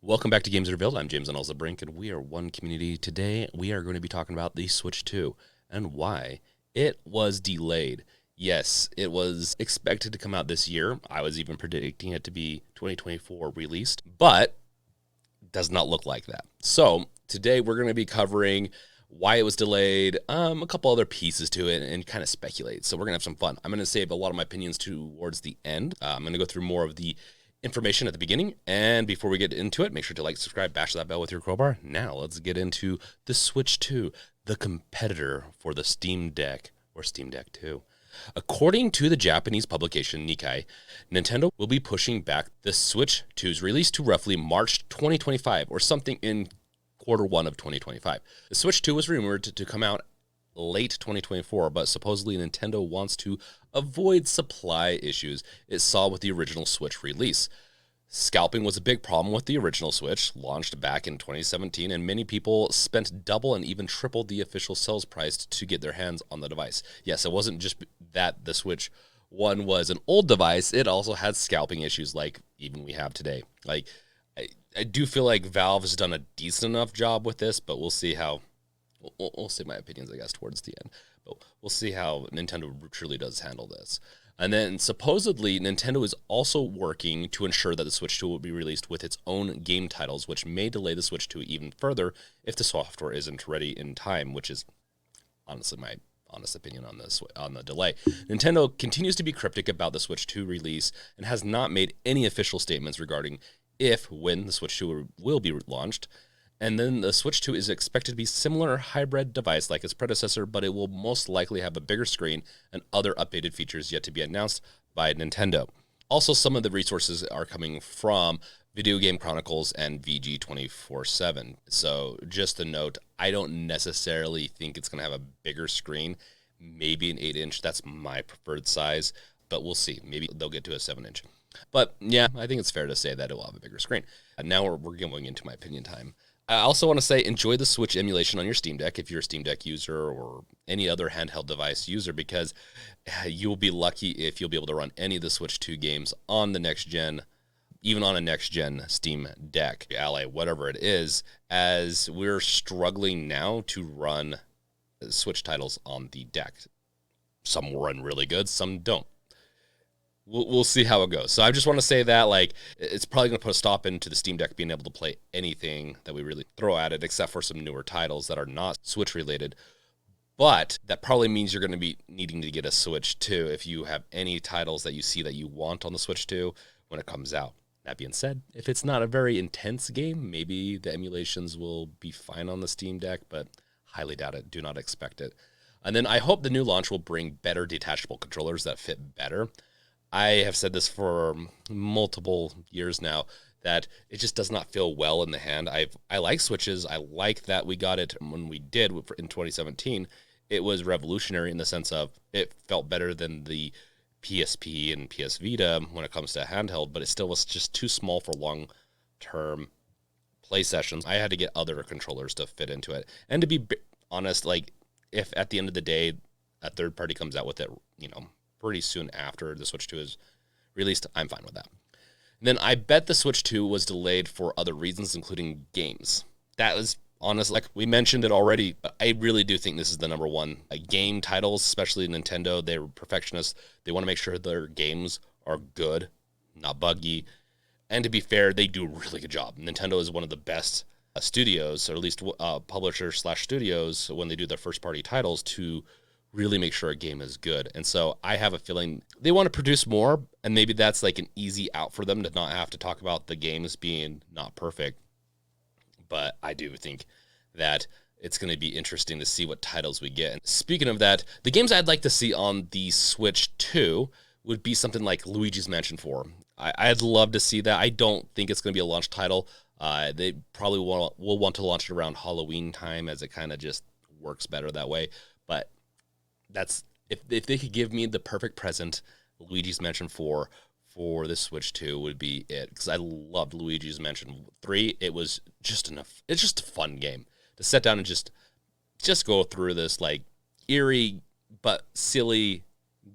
Welcome back to Games Revealed. I'm James and also Brink, and we are one community. Today, we are going to be talking about the Switch 2 and why it was delayed. Yes, it was expected to come out this year. I was even predicting it to be 2024 released, but it does not look like that. So today, we're going to be covering why it was delayed, a couple other pieces to it, and kind of speculate. So we're going to have some fun. I'm going to save a lot of my opinions towards the end. I'm going to go through more of the information at the beginning, and before we get into it, make sure to like, subscribe, bash that bell with your crowbar. Now let's get into the Switch 2, the competitor for the Steam Deck, or Steam Deck 2. According to the Japanese publication Nikkei, Nintendo will be pushing back the Switch 2's release to roughly March 2025, or something in Q1 of 2025. The Switch 2 was rumored to come out late 2024, but supposedly Nintendo wants to avoid supply issues it saw with the original Switch release. Scalping was a big problem with the original Switch, launched back in 2017, and many people spent double and even triple the official sales price to get their hands on the device. Yes, it wasn't just that the Switch 1 was an old device, it also had scalping issues like even we have today. I do feel like Valve has done a decent enough job with this, but we'll see how. We'll see my opinions, I guess, towards the end. But we'll see how Nintendo truly does handle this. And then supposedly Nintendo is also working to ensure that the Switch 2 will be released with its own game titles, which may delay the Switch 2 even further if the software isn't ready in time, which is honestly my honest opinion on this, on the delay. Nintendo continues to be cryptic about the Switch 2 release and has not made any official statements regarding when the Switch 2 will be launched. And then the Switch 2 is expected to be similar hybrid device like its predecessor, but it will most likely have a bigger screen and other updated features yet to be announced by Nintendo. Also, some of the resources are coming from Video Game Chronicles and VG 24/7. So just a note, I don't necessarily think it's going to have a bigger screen, maybe an 8-inch. That's my preferred size, but we'll see. Maybe they'll get to a 7-inch. But yeah, I think it's fair to say that it will have a bigger screen. And now we're going into my opinion time. I also want to say enjoy the Switch emulation on your Steam Deck if you're a Steam Deck user or any other handheld device user, because you'll be lucky if you'll be able to run any of the Switch 2 games on the next gen, even on a next gen Steam Deck, Ally, whatever it is, as we're struggling now to run Switch titles on the deck. Some run really good, some don't. We'll see how it goes. So I just want to say that, like, it's probably going to put a stop into the Steam Deck being able to play anything that we really throw at it, except for some newer titles that are not Switch related. But that probably means you're going to be needing to get a Switch 2 if you have any titles that you see that you want on the Switch 2 when it comes out. That being said, if it's not a very intense game, maybe the emulations will be fine on the Steam Deck, but highly doubt it. Do not expect it. And then I hope the new launch will bring better detachable controllers that fit better. I have said this for multiple years now, that it just does not feel well in the hand. I like Switches. I like that we got it when we did in 2017. It was revolutionary in the sense of it felt better than the PSP and PS Vita when it comes to handheld, but it still was just too small for long-term play sessions. I had to get other controllers to fit into it. And to be honest, like, if at the end of the day a third party comes out with it, pretty soon after the Switch 2 is released, I'm fine with that. And then I bet the Switch 2 was delayed for other reasons, including games. That was honestly, like we mentioned it already, but I really do think this is the number one. Game titles, especially Nintendo, they're perfectionists. They want to make sure their games are good, not buggy. And to be fair, they do a really good job. Nintendo is one of the best studios, or at least publishers/studios, when they do their first party titles, to really make sure a game is good. And so I have a feeling they want to produce more, and maybe that's like an easy out for them to not have to talk about the games being not perfect. But I do think that it's going to be interesting to see what titles we get. And speaking of that, the games I'd like to see on the Switch 2 would be something like Luigi's Mansion 4. I'd love to see that. I don't think it's going to be a launch title. They probably will want to launch it around Halloween time, as it kind of just works better that way. But that's if they could give me the perfect present, Luigi's Mansion 4 for the Switch 2 would be it, because I loved Luigi's Mansion 3. It was just enough. It's just a fun game to sit down and just go through this like eerie but silly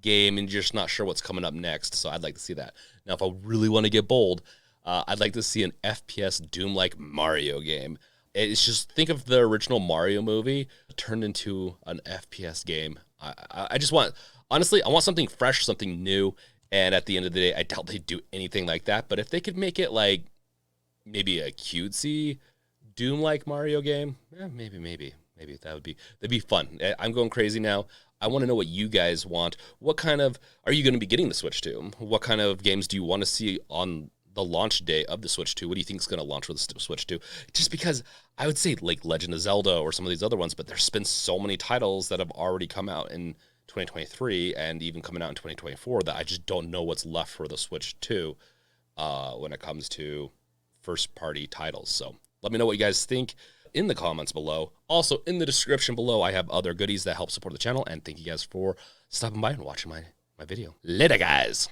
game, and you're just not sure what's coming up next. So I'd like to see that. Now, if I really want to get bold, I'd like to see an FPS Doom-like Mario game. It's just, think of the original Mario movie turned into an FPS game. I just want, honestly, I want something fresh, something new. And at the end of the day, I doubt they'd do anything like that. But if they could make it like maybe a cutesy Doom-like Mario game, maybe that'd be fun. I'm going crazy now. I want to know what you guys want. What kind of, are you going to be getting the Switch 2? What kind of games do you want to see on the launch day of the Switch 2? What do you think is going to launch with the Switch 2? Just because I would say like Legend of Zelda or some of these other ones, but there's been so many titles that have already come out in 2023 and even coming out in 2024 that I just don't know what's left for the Switch 2 when it comes to first party titles. So let me know what you guys think in the comments below. Also in the description below, I have other goodies that help support the channel, and thank you guys for stopping by and watching my video. Later, guys.